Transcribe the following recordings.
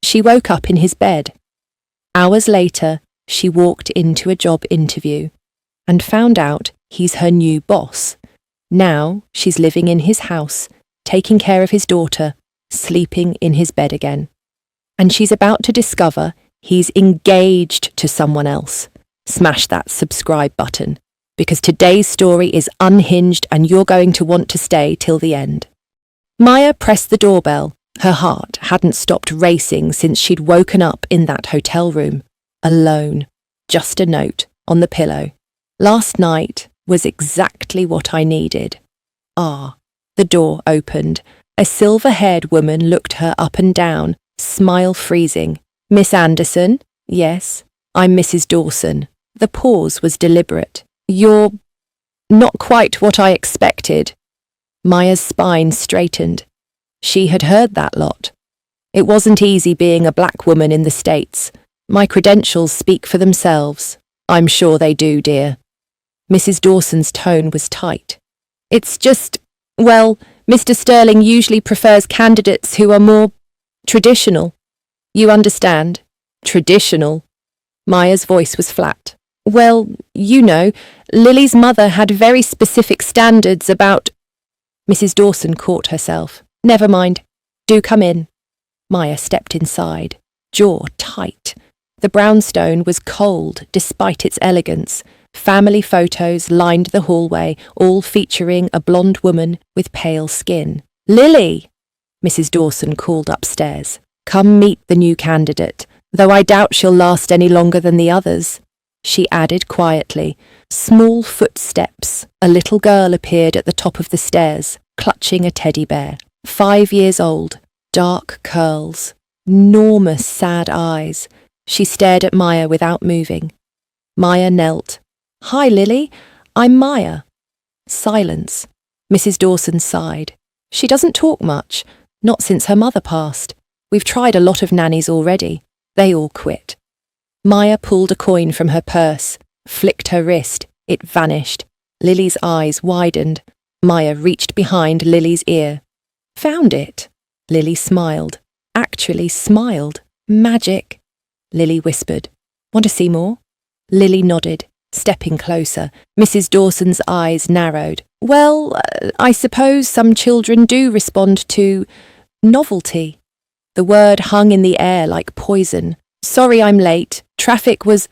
She woke up in his bed. Hours later, she walked into a job interview and found out he's her new boss. Now she's living in his house, taking care of his daughter, sleeping in his bed again. And she's about to discover he's engaged to someone else. Smash that subscribe button, because today's story is unhinged and you're going to want to stay till the end. Maya pressed the doorbell. Her heart hadn't stopped racing since she'd woken up in that hotel room, alone. Just a note on the pillow. Last night was exactly what I needed. Ah. The door opened. A silver-haired woman looked her up and down, smile freezing. Miss Anderson? Yes, I'm Mrs. Dawson. The pause was deliberate. You're not quite what I expected. Maya's spine straightened. She had heard that lot. It wasn't easy being a black woman in the States. My credentials speak for themselves. I'm sure they do, dear. Mrs. Dawson's tone was tight. It's just, well, Mr. Sterling usually prefers candidates who are more traditional. You understand? Traditional. Maya's voice was flat. Well, you know, Lily's mother had very specific standards about... Mrs. Dawson caught herself. Never mind. Do come in. Maya stepped inside, jaw tight. The brownstone was cold despite its elegance. Family photos lined the hallway, all featuring a blonde woman with pale skin. Lily! Mrs. Dawson called upstairs. Come meet the new candidate, though I doubt she'll last any longer than the others. She added quietly. Small footsteps. A little girl appeared at the top of the stairs, clutching a teddy bear. 5 years old, dark curls, enormous sad eyes. She stared at Maya without moving. Maya knelt. Hi, Lily. I'm Maya. Silence. Mrs. Dawson sighed. She doesn't talk much, not since her mother passed. We've tried a lot of nannies already. They all quit. Maya pulled a coin from her purse, flicked her wrist. It vanished. Lily's eyes widened. Maya reached behind Lily's ear. Found it. Lily smiled. Actually smiled. Magic. Lily whispered. Want to see more? Lily nodded, stepping closer. Mrs. Dawson's eyes narrowed. Well, I suppose some children do respond to novelty. The word hung in the air like poison. Sorry I'm late. Traffic was...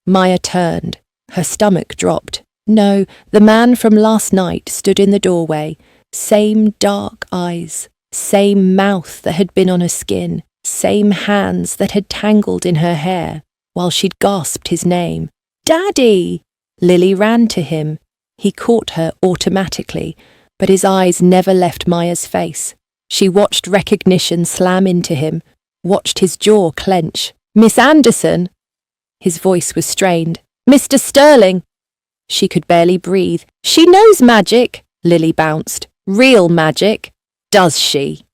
Maya turned. Her stomach dropped. No, the man from last night stood in the doorway. Same dark eyes. Same mouth that had been on her skin. Same hands that had tangled in her hair while she'd gasped his name. Daddy! Lily ran to him. He caught her automatically, but his eyes never left Maya's face. She watched recognition slam into him, watched his jaw clench. Miss Anderson! His voice was strained. Mr. Sterling! She could barely breathe. She knows magic, Lily bounced. Real magic. Does she?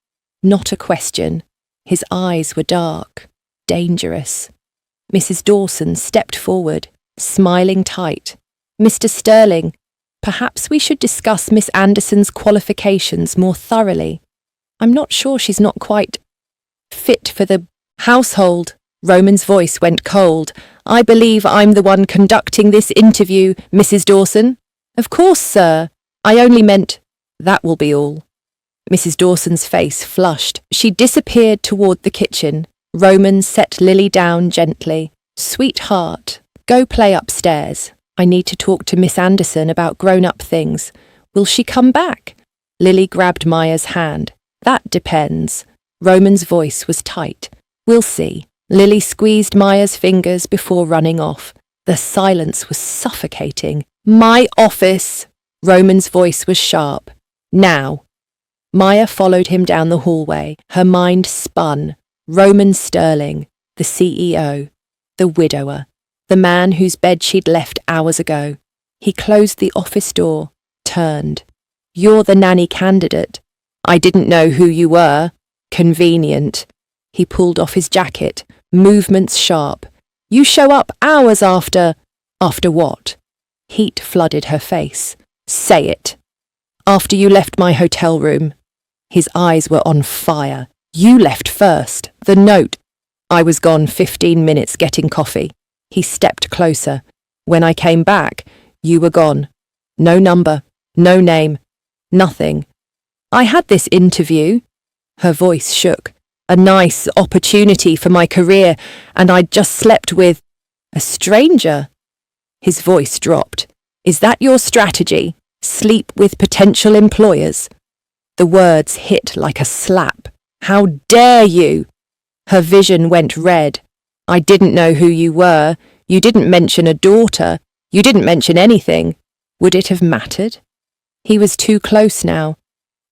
Not a question. His eyes were dark, dangerous. Mrs. Dawson stepped forward, smiling tight. Mr. Sterling, perhaps we should discuss Miss Anderson's qualifications more thoroughly. I'm not sure she's not quite fit for the household. Roman's voice went cold. I believe I'm the one conducting this interview, Mrs. Dawson. Of course, sir. I only meant... That will be all. Mrs. Dawson's face flushed. She disappeared toward the kitchen. Roman set Lily down gently. Sweetheart, go play upstairs. I need to talk to Miss Anderson about grown-up things. Will she come back? Lily grabbed Maya's hand. That depends. Roman's voice was tight. We'll see. Lily squeezed Maya's fingers before running off. The silence was suffocating. My office! Roman's voice was sharp. Now. Maya followed him down the hallway. Her mind spun. Roman Sterling, the CEO, the widower, the man whose bed she'd left hours ago. He closed the office door, turned. You're the nanny candidate. I didn't know who you were. Convenient. He pulled off his jacket, movements sharp. You show up hours after... After what? Heat flooded her face. Say it. After you left my hotel room. His eyes were on fire. You left first. The note. I was gone 15 minutes getting coffee. He stepped closer. When I came back, you were gone. No number, no name, nothing. I had this interview. Her voice shook. A nice opportunity for my career, and I'd just slept with a stranger. His voice dropped. Is that your strategy? Sleep with potential employers? The words hit like a slap. How dare you? Her vision went red. I didn't know who you were. You didn't mention a daughter. You didn't mention anything. Would it have mattered? He was too close now.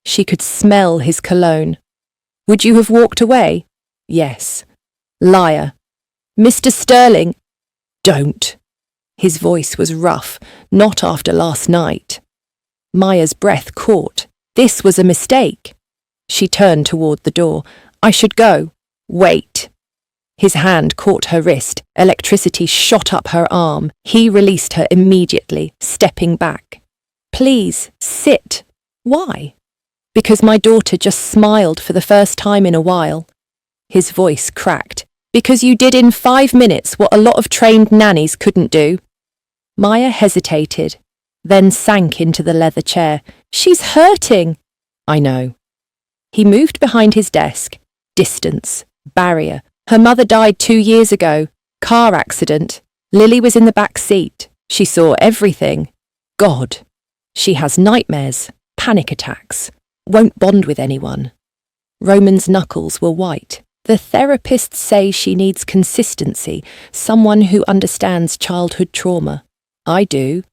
She could smell his cologne. Would you have walked away? Yes. Liar. Mr. Sterling. Don't. His voice was rough, not after last night. Maya's breath caught. This was a mistake. She turned toward the door. I should go. Wait. His hand caught her wrist. Electricity shot up her arm. He released her immediately, stepping back. Please, sit. Why? Because my daughter just smiled for the first time in a while. His voice cracked. Because you did in 5 minutes what a lot of trained nannies couldn't do. Maya hesitated, then sank into the leather chair. She's hurting. I know. He moved behind his desk. Distance. Barrier. Her mother died 2 years ago. Car accident. Lily was in the back seat. She saw everything. God. She has nightmares, panic attacks, won't bond with anyone. Roman's knuckles were white. The therapists say she needs consistency, someone who understands childhood trauma. I do.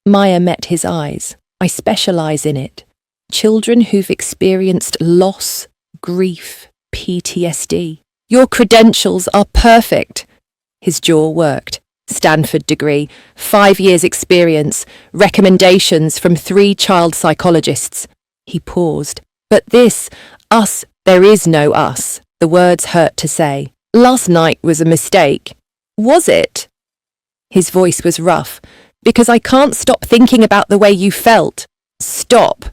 Maya met his eyes. I specialize in it. Children who've experienced loss, grief, PTSD. Your credentials are perfect. His jaw worked. Stanford degree, 5 years experience, recommendations from 3 child psychologists. He paused. But this, us, there is no us. The words hurt to say. Last night was a mistake. Was it? His voice was rough. Because I can't stop thinking about the way you felt. Stop.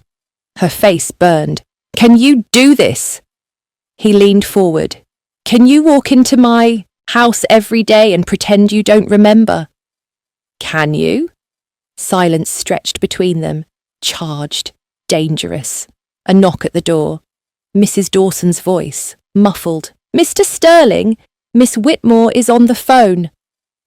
Her face burned. Can you do this? He leaned forward. Can you walk into my house every day and pretend you don't remember? Can you? Silence stretched between them. Charged. Dangerous. A knock at the door. Mrs. Dawson's voice. Muffled. Mr. Sterling, Miss Whitmore is on the phone.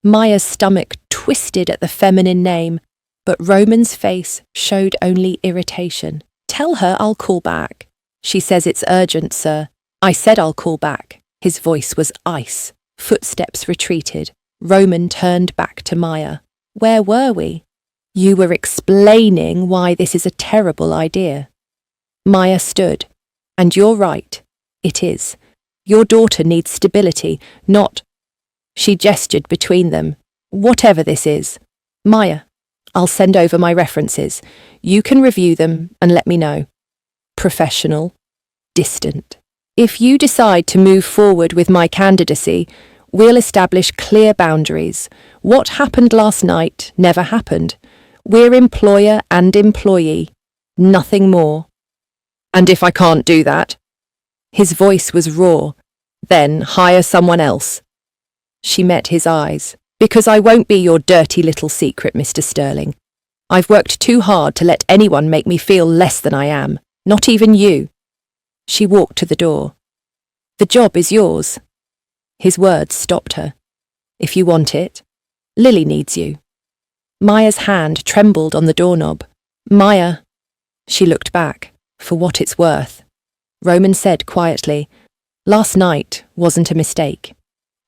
Maya's stomach twisted at the feminine name, but Roman's face showed only irritation. Tell her I'll call back. She says it's urgent, sir. I said I'll call back. His voice was ice. Footsteps retreated. Roman turned back to Maya. Where were we? You were explaining why this is a terrible idea. Maya stood. And you're right. It is. Your daughter needs stability, not... She gestured between them. Whatever this is. Maya, I'll send over my references. You can review them and let me know. Professional. Distant. If you decide to move forward with my candidacy, we'll establish clear boundaries. What happened last night never happened. We're employer and employee. Nothing more. And if I can't do that? His voice was raw. Then hire someone else. She met his eyes. Because I won't be your dirty little secret, Mr. Sterling. I've worked too hard to let anyone make me feel less than I am. Not even you. She walked to the door. The job is yours. His words stopped her. If you want it, Lily needs you. Maya's hand trembled on the doorknob. Maya. She looked back. For what it's worth. Roman said quietly, last night wasn't a mistake.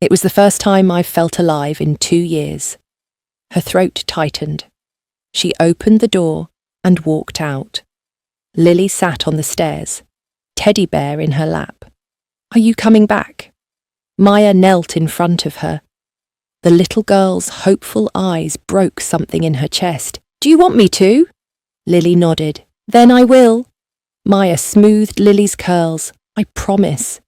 It was the first time I've felt alive in 2 years. Her throat tightened. She opened the door and walked out. Lily sat on the stairs, teddy bear in her lap. Are you coming back? Maya knelt in front of her. The little girl's hopeful eyes broke something in her chest. Do you want me to? Lily nodded. Then I will. Maya smoothed Lily's curls. I promise.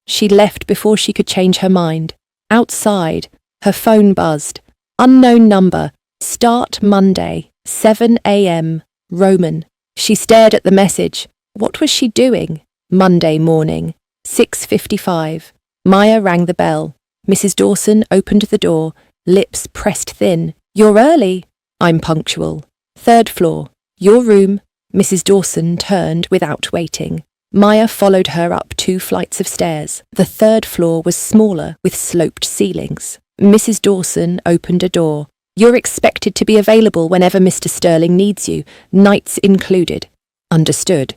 She left before she could change her mind. Outside, her phone buzzed. Unknown number. Start Monday, 7 a.m. Roman. She stared at the message. What was she doing? Monday morning, 6:55. Maya rang the bell. Mrs. Dawson opened the door, lips pressed thin. "You're early." "I'm punctual." "Third floor. Your room." Mrs. Dawson turned without waiting. Maya followed her up 2 flights of stairs. The third floor was smaller, with sloped ceilings. Mrs. Dawson opened a door. "You're expected to be available whenever Mr. Sterling needs you, nights included." "Understood."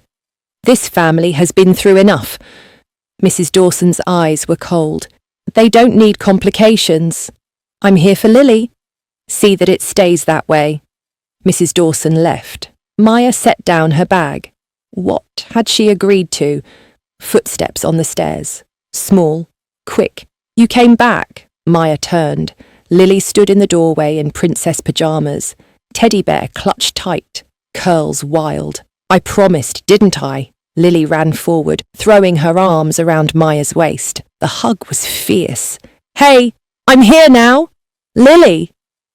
"This family has been through enough." Mrs. Dawson's eyes were cold. "They don't need complications." "I'm here for Lily." "See that it stays that way." Mrs. Dawson left. Maya set down her bag. What had she agreed to? Footsteps on the stairs. Small, quick. "You came back." Maya turned. Lily stood in the doorway in princess pajamas. Teddy bear clutched tight, curls wild. "I promised, didn't I?" Lily ran forward, throwing her arms around Maya's waist. The hug was fierce. "Hey, I'm here now!" "Lily!"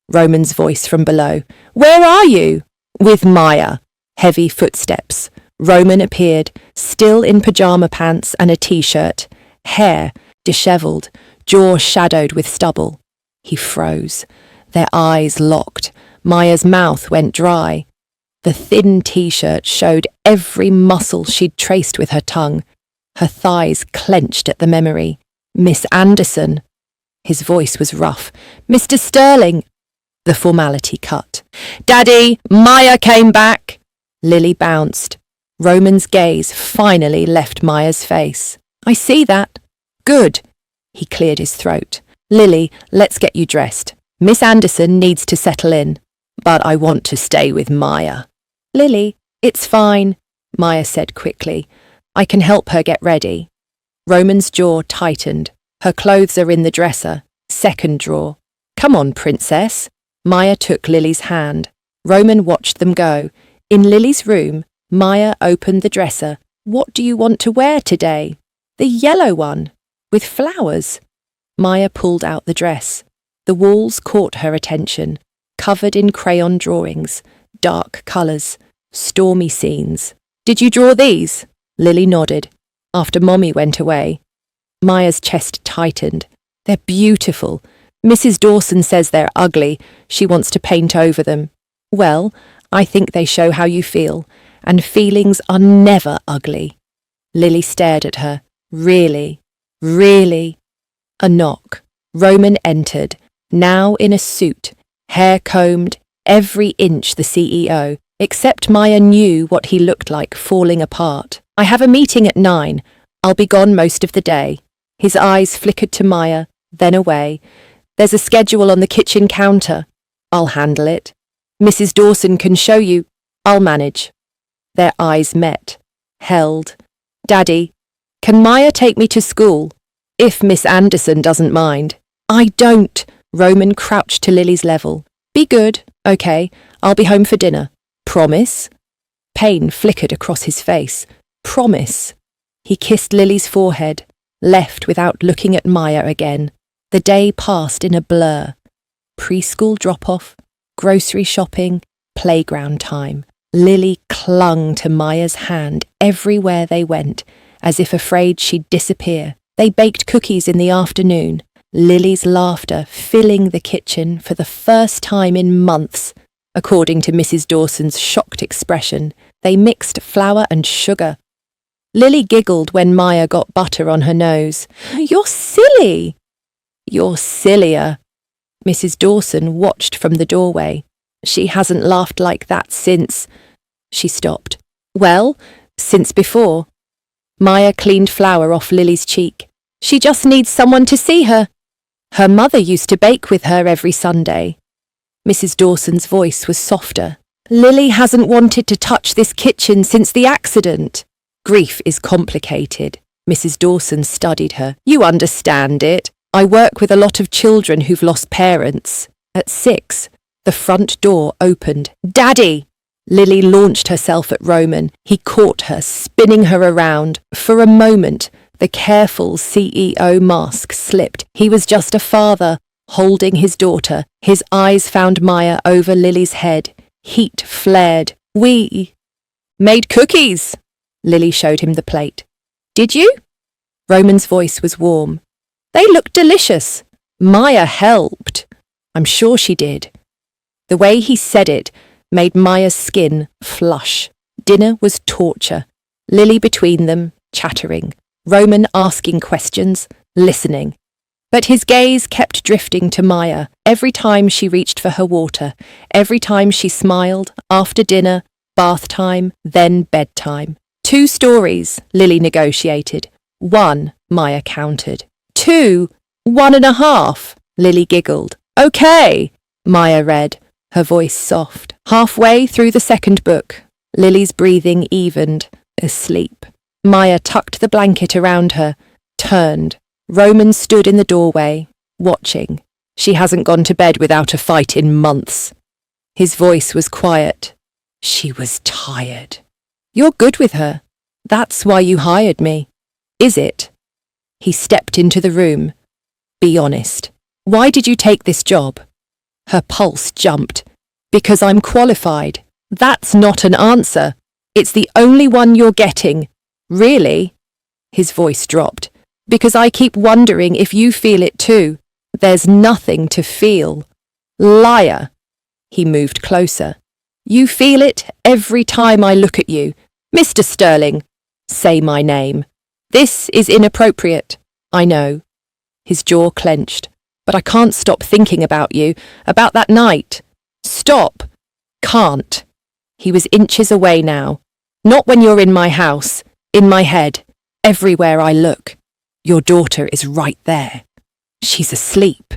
Roman's voice from below. "Where are you?" "With Maya." Heavy footsteps. Roman appeared, still in pajama pants and a t-shirt. Hair, dishevelled, jaw shadowed with stubble. He froze. Their eyes locked. Maya's mouth went dry. The thin t-shirt showed every muscle she'd traced with her tongue. Her thighs clenched at the memory. "Miss Anderson." His voice was rough. "Mr. Sterling." The formality cut. "Daddy, Maya came back." Lily bounced. Roman's gaze finally left Maya's face. "I see that." "Good." He cleared his throat. "Lily, let's get you dressed. Miss Anderson needs to settle in. But I want to stay with Maya." "Lily, it's fine," Maya said quickly. "I can help her get ready." Roman's jaw tightened. "Her clothes are in the dresser. Second drawer." "Come on, princess." Maya took Lily's hand. Roman watched them go. In Lily's room, Maya opened the dresser. "What do you want to wear today?" "The yellow one, with flowers." Maya pulled out the dress. The walls caught her attention, covered in crayon drawings, dark colours, stormy scenes. "Did you draw these?" Lily nodded. "After Mommy went away." Maya's chest tightened. "They're beautiful. Mrs. Dawson says they're ugly. She wants to paint over them." "Well, I think they show how you feel, and feelings are never ugly." Lily stared at her. "Really? Really?" A knock. Roman entered, now in a suit, hair combed, every inch the CEO, except Maya knew what he looked like falling apart. "I have a meeting at 9. I'll be gone most of the day." His eyes flickered to Maya, then away. "There's a schedule on the kitchen counter." "I'll handle it." "Mrs. Dawson can show you." "I'll manage." Their eyes met, held. "Daddy, can Maya take me to school?" "If Miss Anderson doesn't mind." "I don't." Roman crouched to Lily's level. "Be good. Okay, I'll be home for dinner." "Promise?" Pain flickered across his face. "Promise." He kissed Lily's forehead, left without looking at Maya again. The day passed in a blur. Preschool drop-off, grocery shopping, playground time. Lily clung to Maya's hand everywhere they went, as if afraid she'd disappear. They baked cookies in the afternoon, Lily's laughter filling the kitchen for the first time in months. According to Mrs. Dawson's shocked expression, they mixed flour and sugar. Lily giggled when Maya got butter on her nose. "You're silly." "You're sillier." Mrs. Dawson watched from the doorway. "She hasn't laughed like that since—" She stopped. "Well, since before." Maya cleaned flour off Lily's cheek. "She just needs someone to see her." Her mother used to bake with her every Sunday. Mrs. Dawson's voice was softer. "Lily hasn't wanted to touch this kitchen since the accident." "Grief is complicated." Mrs. Dawson studied her. "You understand it. I work with a lot of children who've lost parents." At 6, the front door opened. "Daddy!" Lily launched herself at Roman. He caught her, spinning her around. For a moment, the careful CEO mask slipped. He was just a father, holding his daughter. His eyes found Maya over Lily's head. Heat flared. "We made cookies." Lily showed him the plate. "Did you?" Roman's voice was warm. They looked delicious. Maya helped. I'm sure she did. The way he said it made Maya's skin flush. Dinner was torture. Lily between them, chattering. Roman asking questions, listening. But his gaze kept drifting to Maya every time she reached for her water, every time she smiled, after dinner, bath time, then bedtime. 2 stories, Lily negotiated. 1, Maya countered. 2, 1.5, Lily giggled. Okay, Maya read, her voice soft. Halfway through the 2nd book, Lily's breathing evened, asleep. Maya tucked the blanket around her, turned. Roman stood in the doorway, watching. She hasn't gone to bed without a fight in months. His voice was quiet. She was tired. You're good with her. That's why you hired me. Is it? He stepped into the room. Be honest. Why did you take this job? Her pulse jumped. Because I'm qualified. That's not an answer. It's the only one you're getting. Really? His voice dropped. Because I keep wondering if you feel it too. There's nothing to feel. Liar. He moved closer. You feel it every time I look at you. Mr. Sterling. Say my name. This is inappropriate. I know. His jaw clenched. But I can't stop thinking about you, about that night. Stop. Can't. He was inches away now. Not when you're in my house, in my head, everywhere I look. Your daughter is right there. She's asleep.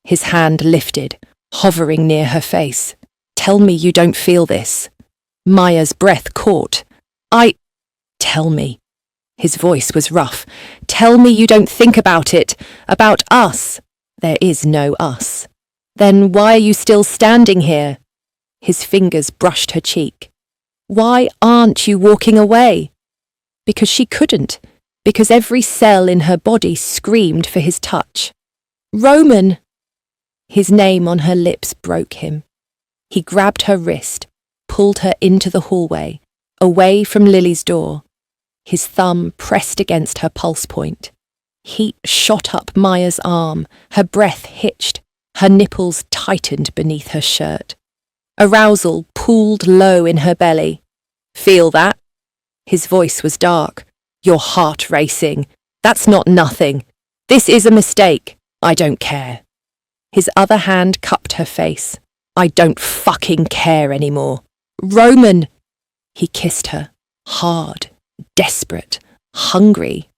His hand lifted, hovering near her face. Tell me you don't feel this. Maya's breath caught. Tell me. His voice was rough. Tell me you don't think about it, about us. There is no us. Then why are you still standing here? His fingers brushed her cheek. Why aren't you walking away? Because she couldn't. Because every cell in her body screamed for his touch. Roman! His name on her lips broke him. He grabbed her wrist, pulled her into the hallway, away from Lily's door. His thumb pressed against her pulse point. Heat shot up Maya's arm, her breath hitched, her nipples tightened beneath her shirt. Arousal pooled low in her belly. Feel that? His voice was dark. Your heart racing. That's not nothing. This is a mistake. I don't care. His other hand cupped her face. I don't fucking care anymore. Roman! He kissed her, hard, desperate, hungry.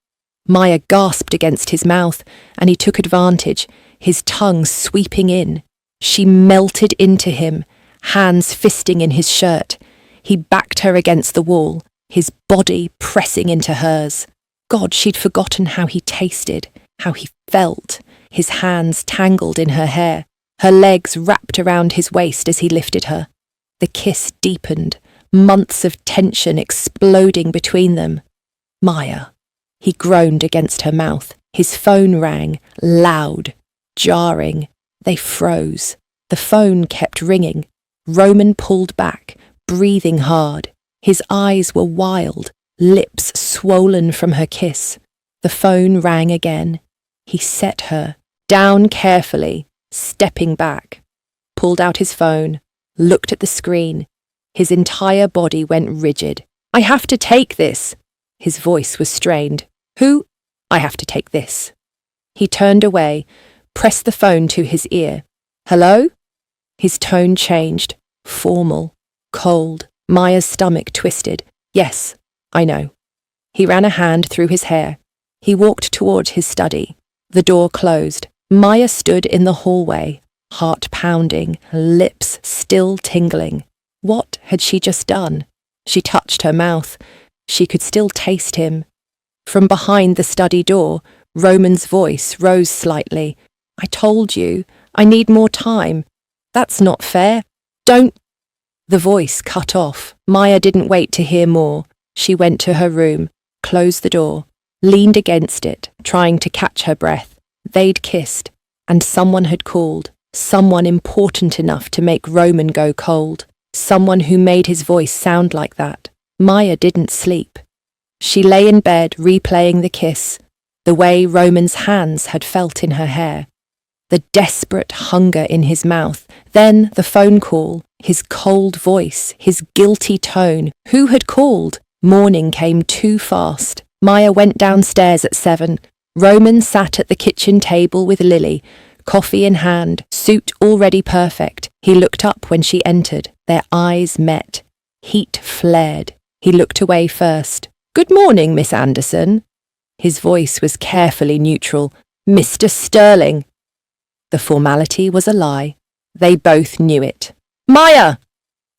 Maya gasped against his mouth, and he took advantage, his tongue sweeping in. She melted into him, hands fisting in his shirt. He backed her against the wall, his body pressing into hers. God, she'd forgotten how he tasted, how he felt. His hands tangled in her hair, her legs wrapped around his waist as he lifted her. The kiss deepened, months of tension exploding between them. Maya. He groaned against her mouth. His phone rang, loud, jarring. They froze. The phone kept ringing. Roman pulled back, breathing hard. His eyes were wild, lips swollen from her kiss. The phone rang again. He set her, down carefully, stepping back. Pulled out his phone, looked at the screen. His entire body went rigid. I have to take this. His voice was strained. Who? I have to take this. He turned away, pressed the phone to his ear. Hello? His tone changed, formal, cold. Maya's stomach twisted. Yes, I know. He ran a hand through his hair. He walked toward his study. The door closed. Maya stood in the hallway, heart pounding, lips still tingling. What had she just done? She touched her mouth. She could still taste him. From behind the study door, Roman's voice rose slightly. I told you, I need more time. That's not fair. Don't. The voice cut off. Maya didn't wait to hear more. She went to her room, closed the door, leaned against it, trying to catch her breath. They'd kissed, and someone had called, someone important enough to make Roman go cold, someone who made his voice sound like that. Maya didn't sleep. She lay in bed replaying the kiss, the way Roman's hands had felt in her hair, the desperate hunger in his mouth, then the phone call, his cold voice, his guilty tone. Who had called? Morning came too fast. Maya went downstairs at 7. Roman sat at the kitchen table with Lily, coffee in hand, suit already perfect. He looked up when she entered. Their eyes met. Heat flared. He looked away first. "Good morning, Miss Anderson." His voice was carefully neutral. "Mr. Sterling." The formality was a lie. They both knew it. "Maya!"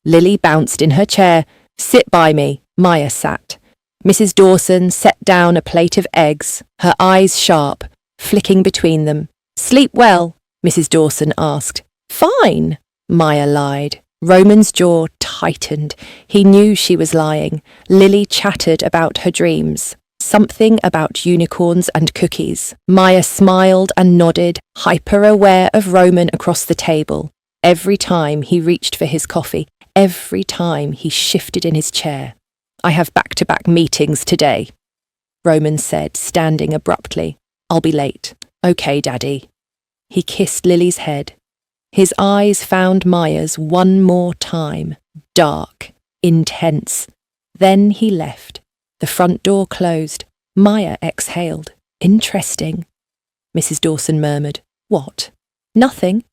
Lily bounced in her chair. "Sit by me." Maya sat. Mrs. Dawson set down a plate of eggs, her eyes sharp, flicking between them. "Sleep well?" Mrs. Dawson asked. "Fine," Maya lied. Roman's jaw tightened. He knew she was lying. Lily chattered about her dreams. Something about unicorns and cookies. Maya smiled and nodded, hyper-aware of Roman across the table. Every time he reached for his coffee, every time he shifted in his chair. "I have back-to-back meetings today," Roman said, standing abruptly. "I'll be late." "Okay, Daddy." He kissed Lily's head. His eyes found Maya's one more time, dark, intense. Then he left. The front door closed. Maya exhaled. "Interesting," Mrs. Dawson murmured. "What?" "Nothing."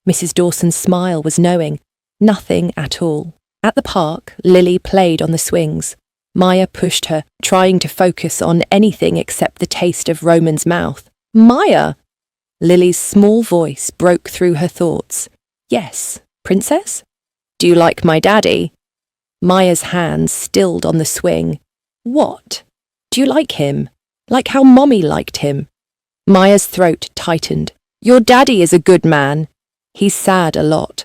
Mrs. Dawson's smile was knowing. Nothing at all. At the park, Lily played on the swings. Maya pushed her, trying to focus on anything except the taste of Roman's mouth. "Maya!" Lily's small voice broke through her thoughts. "Yes, Princess? Do you like my daddy?" Maya's hands stilled on the swing. "What? Do you like him? Like how Mommy liked him?" Maya's throat tightened. "Your daddy is a good man. He's sad a lot."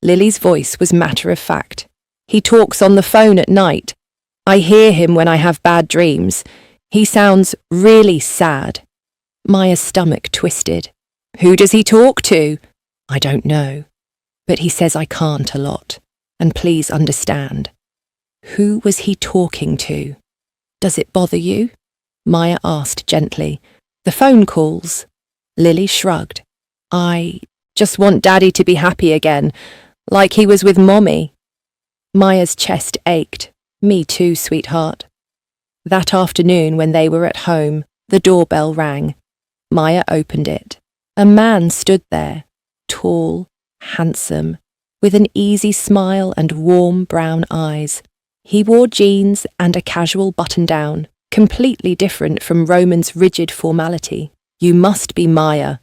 Lily's voice was matter-of-fact. "He talks on the phone at night. I hear him when I have bad dreams. He sounds really sad." Maya's stomach twisted. "Who does he talk to?" "I don't know. But he says I can't a lot. And please understand." Who was he talking to? "Does it bother you?" Maya asked gently. "The phone calls?" Lily shrugged. "I just want Daddy to be happy again, like he was with Mommy." Maya's chest ached. "Me too, sweetheart." That afternoon when they were at home, the doorbell rang. Maya opened it. A man stood there, tall, handsome, with an easy smile and warm brown eyes. He wore jeans and a casual button-down, completely different from Roman's rigid formality. "You must be Maya."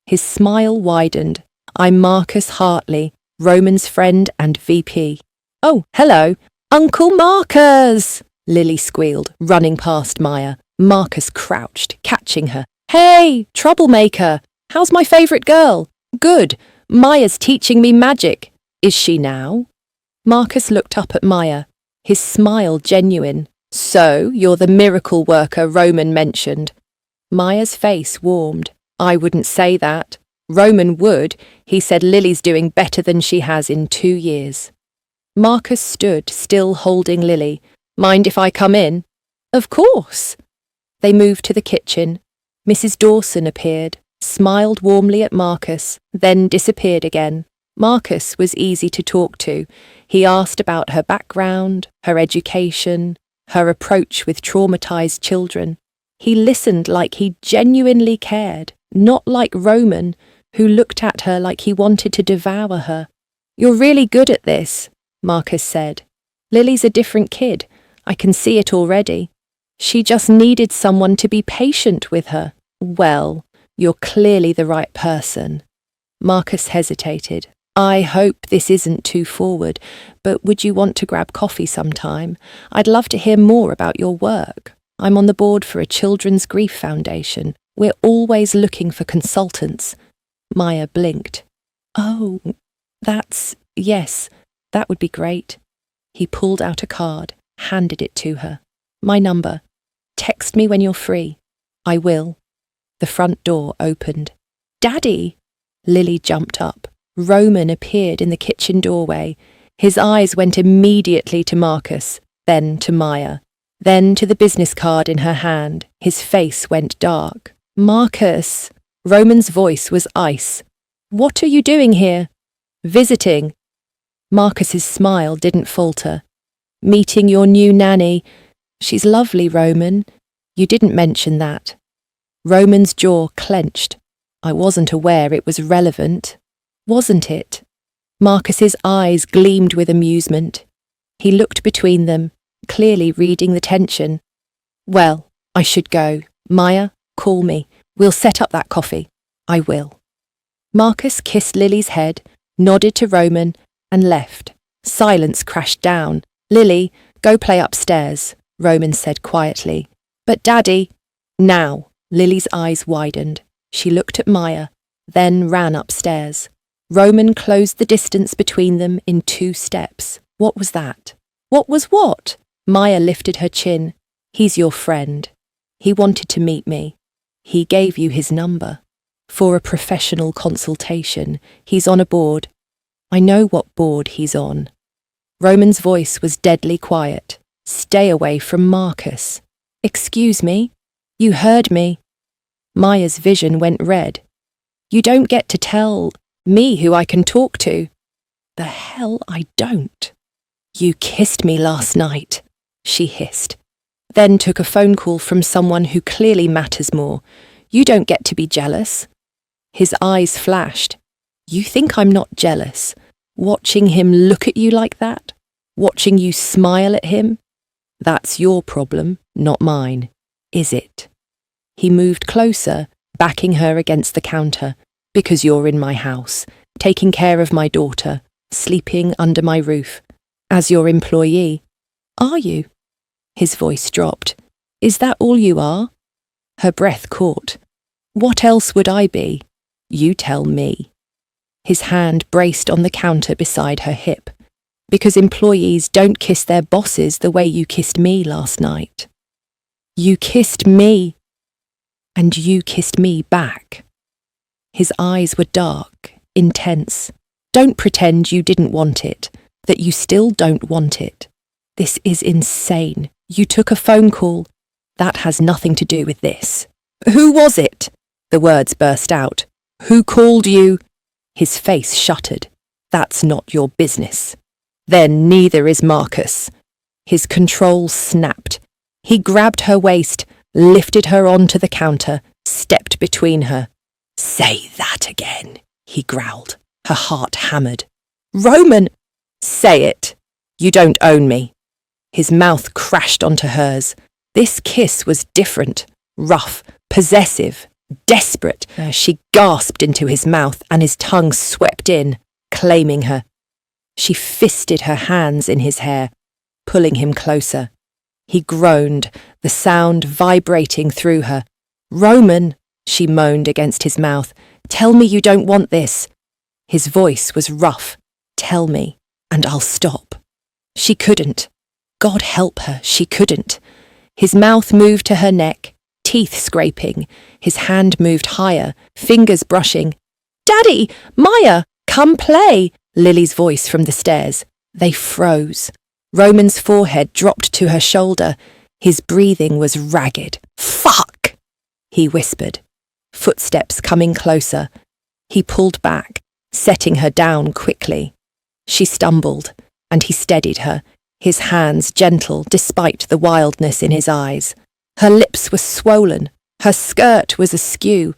His smile widened. "I'm Marcus Hartley, Roman's friend and VP. "Oh, hello, Uncle Marcus!" Lily squealed, running past Maya. Marcus crouched, catching her. "Hey, troublemaker! How's my favourite girl?" "Good. Maya's teaching me magic." "Is she now?" Marcus looked up at Maya, his smile genuine. "So, you're the miracle worker Roman mentioned." Maya's face warmed. "I wouldn't say that. Roman would. He said Lily's doing better than she has in 2 years. Marcus stood, still holding Lily. "Mind if I come in?" "Of course." They moved to the kitchen. Mrs. Dawson appeared, smiled warmly at Marcus, then disappeared again. Marcus was easy to talk to. He asked about her background, her education, her approach with traumatized children. He listened like he genuinely cared, not like Roman, who looked at her like he wanted to devour her. "You're really good at this," Marcus said. "Lily's a different kid. I can see it already. She just needed someone to be patient with her." "Well, you're clearly the right person." Marcus hesitated. "I hope this isn't too forward, but would you want to grab coffee sometime? I'd love to hear more about your work. I'm on the board for a children's grief foundation. We're always looking for consultants." Maya blinked. "Oh, yes, that would be great." He pulled out a card, handed it to her. "My number. Text me when you're free." "I will." The front door opened. "Daddy!" Lily jumped up. Roman appeared in the kitchen doorway. His eyes went immediately to Marcus, then to Maya. Then to the business card in her hand. His face went dark. Marcus. Roman's voice was ice. What are you doing here? Visiting. Marcus's smile didn't falter. Meeting your new nanny. She's lovely, Roman. You didn't mention that. Roman's jaw clenched. I wasn't aware it was relevant. Wasn't it? Marcus's eyes gleamed with amusement. He looked between them, clearly reading the tension. Well, I should go. Maya, call me. We'll set up that coffee. I will. Marcus kissed Lily's head, nodded to Roman, and left. Silence crashed down. Lily, go play upstairs, Roman said quietly. But Daddy... Now. Lily's eyes widened. She looked at Maya, then ran upstairs. Roman closed the distance between them in 2 steps. What was that? What was what? Maya lifted her chin. He's your friend. He wanted to meet me. He gave you his number. For a professional consultation. He's on a board. I know what board he's on. Roman's voice was deadly quiet. Stay away from Marcus. Excuse me? You heard me. Maya's vision went red. You don't get to tell me who I can talk to. The hell I don't. You kissed me last night, she hissed. Then took a phone call from someone who clearly matters more. You don't get to be jealous. His eyes flashed. You think I'm not jealous? Watching him look at you like that? Watching you smile at him? That's your problem, not mine, is it? He moved closer, backing her against the counter. Because you're in my house, taking care of my daughter, sleeping under my roof. As your employee. Are you? His voice dropped. Is that all you are? Her breath caught. What else would I be? You tell me. His hand braced on the counter beside her hip. Because employees don't kiss their bosses the way you kissed me last night. You kissed me. And you kissed me back. His eyes were dark, intense. Don't pretend you didn't want it, that you still don't want it. This is insane. You took a phone call. That has nothing to do with this. Who was it? The words burst out. Who called you? His face shuttered. That's not your business. Then neither is Marcus. His control snapped. He grabbed her waist, lifted her onto the counter, stepped between her. Say that again, he growled. Her heart hammered. Roman! Say it. You don't own me. His mouth crashed onto hers. This kiss was different, rough, possessive, desperate. She gasped into his mouth and his tongue swept in, claiming her. She fisted her hands in his hair, pulling him closer. He groaned, the sound vibrating through her. Roman, she moaned against his mouth. Tell me you don't want this. His voice was rough. Tell me, and I'll stop. She couldn't. God help her, she couldn't. His mouth moved to her neck, teeth scraping. His hand moved higher, fingers brushing. Daddy! Maya! Come play! Lily's voice from the stairs. They froze. Roman's forehead dropped to her shoulder. His breathing was ragged. Fuck! He whispered. Footsteps coming closer. He pulled back, setting her down quickly. She stumbled, and he steadied her, his hands gentle despite the wildness in his eyes. Her lips were swollen. Her skirt was askew.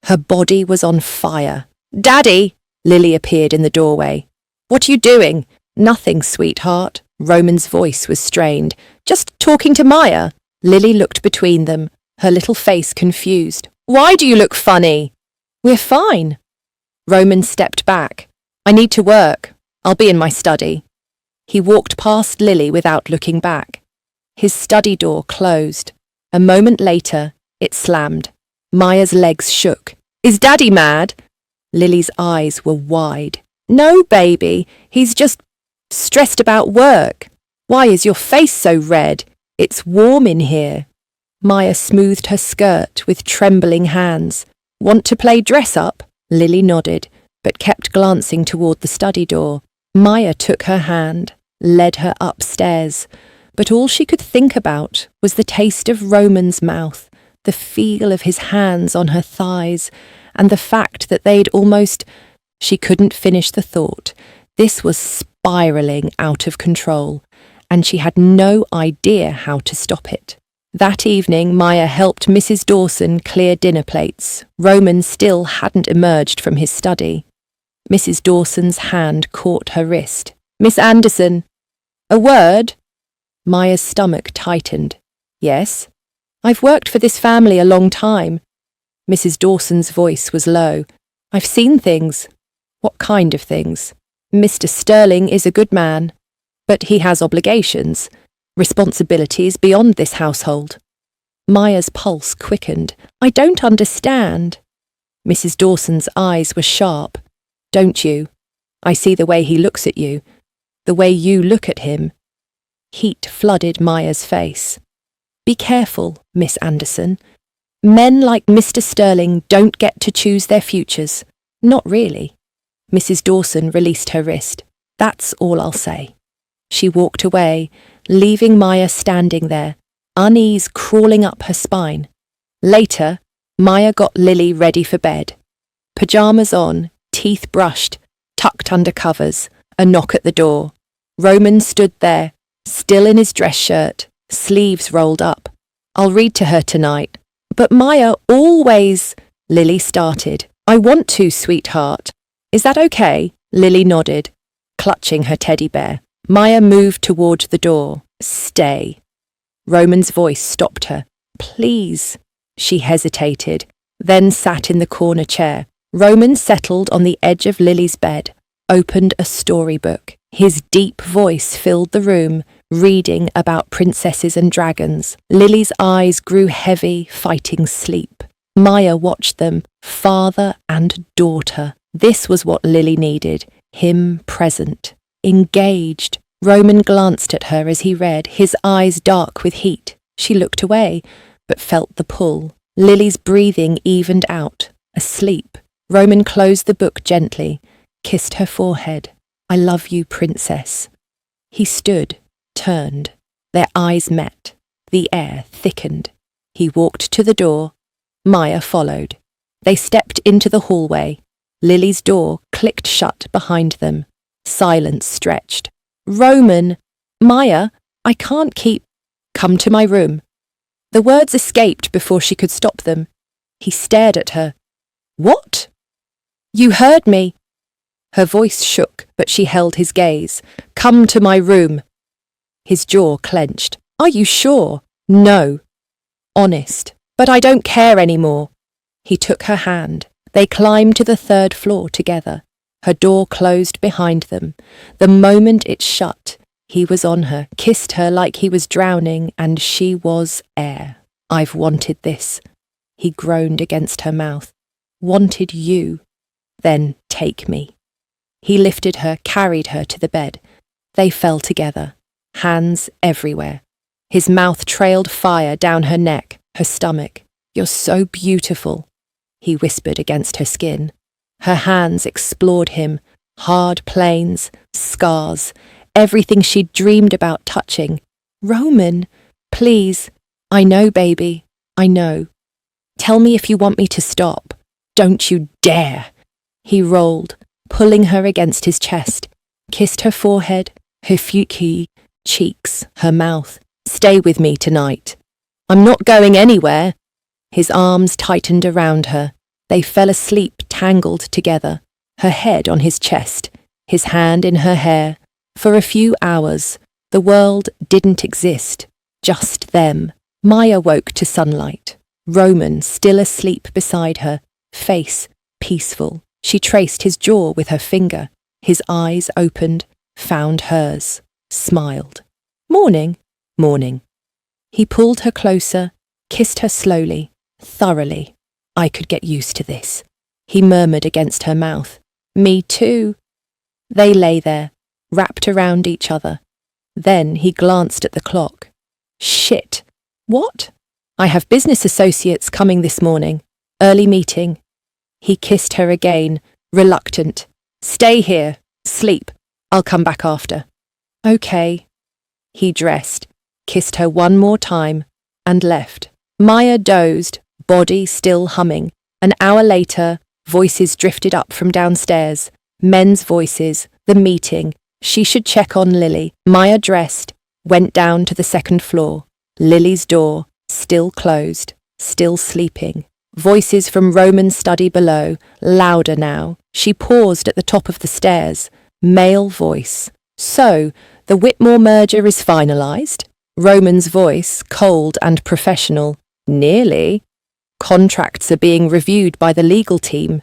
Her body was on fire. Daddy! Lily appeared in the doorway. What are you doing? Nothing, sweetheart. Roman's voice was strained. Just talking to Maya. Lily looked between them, her little face confused. Why do you look funny? We're fine. Roman stepped back. I need to work. I'll be in my study. He walked past Lily without looking back. His study door closed. A moment later, it slammed. Maya's legs shook. Is Daddy mad? Lily's eyes were wide. No, baby. He's just stressed about work. Why is your face so red? It's warm in here. Maya smoothed her skirt with trembling hands. Want to play dress up? Lily nodded, but kept glancing toward the study door. Maya took her hand, led her upstairs, But all she could think about was the taste of Roman's mouth, the feel of his hands on her thighs, and the fact that they'd almost... She couldn't finish the thought. This was spiralling out of control, and she had no idea how to stop it. That evening, Maya helped Mrs. Dawson clear dinner plates. Roman still hadn't emerged from his study. Mrs. Dawson's hand caught her wrist. "Miss Anderson." "A word?" Maya's stomach tightened. "Yes?" "I've worked for this family a long time." Mrs. Dawson's voice was low. "I've seen things." "What kind of things?" "Mr. Sterling is a good man, but he has obligations, responsibilities beyond this household." Maya's pulse quickened. "I don't understand." Mrs. Dawson's eyes were sharp. "Don't you? I see the way he looks at you, the way you look at him." Heat flooded Maya's face. "Be careful, Miss Anderson. Men like Mr. Sterling don't get to choose their futures. Not really." Mrs. Dawson released her wrist. "That's all I'll say." She walked away, leaving Maya standing there, unease crawling up her spine. Later, Maya got Lily ready for bed. Pyjamas on, teeth brushed, tucked under covers, a knock at the door. Roman stood there, still in his dress shirt, sleeves rolled up. "I'll read to her tonight." "But Maya always..." Lily started. "I want to, sweetheart." "Is that okay?" Lily nodded, clutching her teddy bear. Maya moved toward the door. "Stay." Roman's voice stopped her. "Please." She hesitated, then sat in the corner chair. Roman settled on the edge of Lily's bed, opened a storybook. His deep voice filled the room, reading about princesses and dragons. Lily's eyes grew heavy, fighting sleep. Maya watched them, father and daughter. This was what Lily needed, him present, engaged. Roman glanced at her as he read, his eyes dark with heat. She looked away, but felt the pull. Lily's breathing evened out, asleep. Roman closed the book gently, kissed her forehead. "I love you, princess." He stood, turned. Their eyes met. The air thickened. He walked to the door. Maya followed. They stepped into the hallway. Lily's door clicked shut behind them. Silence stretched. "Roman!" "Maya, I can't keep..." "Come to my room." The words escaped before she could stop them. He stared at her. "What?" "You heard me." Her voice shook, but she held his gaze. "Come to my room." His jaw clenched. "Are you sure?" "No." "Honest." "But I don't care anymore." He took her hand. They climbed to the 3rd floor together. Her door closed behind them. The moment it shut, he was on her, kissed her like he was drowning, and she was air. "I've wanted this." He groaned against her mouth. "Wanted you." "Then take me." He lifted her, carried her to the bed. They fell together, hands everywhere. His mouth trailed fire down her neck, her stomach. "You're so beautiful," he whispered against her skin. Her hands explored him, hard plains, scars, everything she'd dreamed about touching. "Roman, please." "I know, baby, I know. Tell me if you want me to stop." "Don't you dare." He rolled, pulling her against his chest, kissed her forehead, her fuki cheeks, her mouth. "Stay with me tonight." "I'm not going anywhere." His arms tightened around her. They fell asleep tangled together, her head on his chest, his hand in her hair. For a few hours, the world didn't exist, just them. Maya woke to sunlight. Roman still asleep beside her, face peaceful. She traced his jaw with her finger. His eyes opened, found hers, smiled. "Morning." "Morning." He pulled her closer, kissed her slowly, thoroughly. "I could get used to this," he murmured against her mouth. "Me too." They lay there, wrapped around each other. Then he glanced at the clock. "Shit. What?" "I have business associates coming this morning. Early meeting." He kissed her again, reluctant. "Stay here. Sleep. I'll come back after." "Okay." He dressed. kissed her one more time, and left. Maya dozed, body still humming. An hour later, voices drifted up from downstairs. Men's voices, the meeting. She should check on Lily. Maya dressed, went down to the second floor. Lily's door, still closed, still sleeping. Voices from Roman's study below, louder now. She paused at the top of the stairs. Male voice. So, the Whitmore merger is finalised? Roman's voice, cold and professional. Nearly. Contracts are being reviewed by the legal team.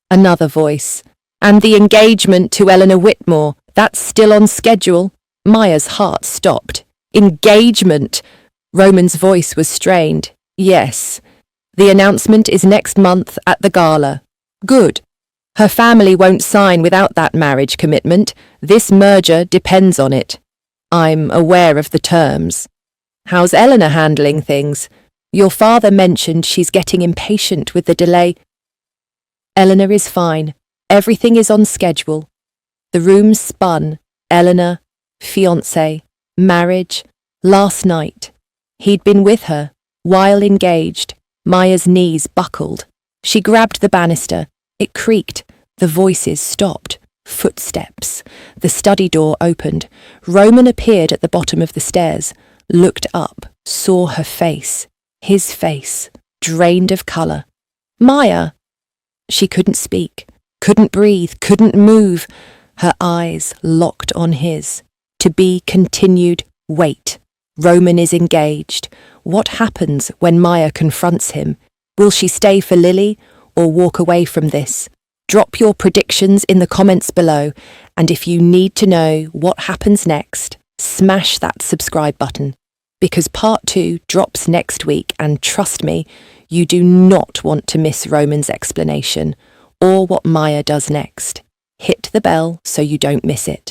Another voice. And the engagement to Eleanor Whitmore, that's still on schedule. Maya's heart stopped. Engagement! Roman's voice was strained. Yes. The announcement is next month at the gala. Good. Her family won't sign without that marriage commitment. This merger depends on it. I'm aware of the terms. How's Eleanor handling things? Your father mentioned she's getting impatient with the delay. Eleanor is fine. Everything is on schedule. The room spun. Eleanor, fiancé, marriage, last night. He'd been with her, while engaged. Maya's knees buckled. She grabbed the banister. It creaked. The voices stopped. Footsteps. The study door opened. Roman appeared at the bottom of the stairs, looked up, saw her face. His face, drained of colour. Maya! She couldn't speak, couldn't breathe, couldn't move. Her eyes locked on his. To be continued. Wait. Roman is engaged. What happens when Maya confronts him? Will she stay for Lily or walk away from this? Drop your predictions in the comments below, and if you need to know what happens next, smash that subscribe button, because part 2 drops next week, and trust me, you do not want to miss Roman's explanation or what Maya does next. Hit the bell so you don't miss it.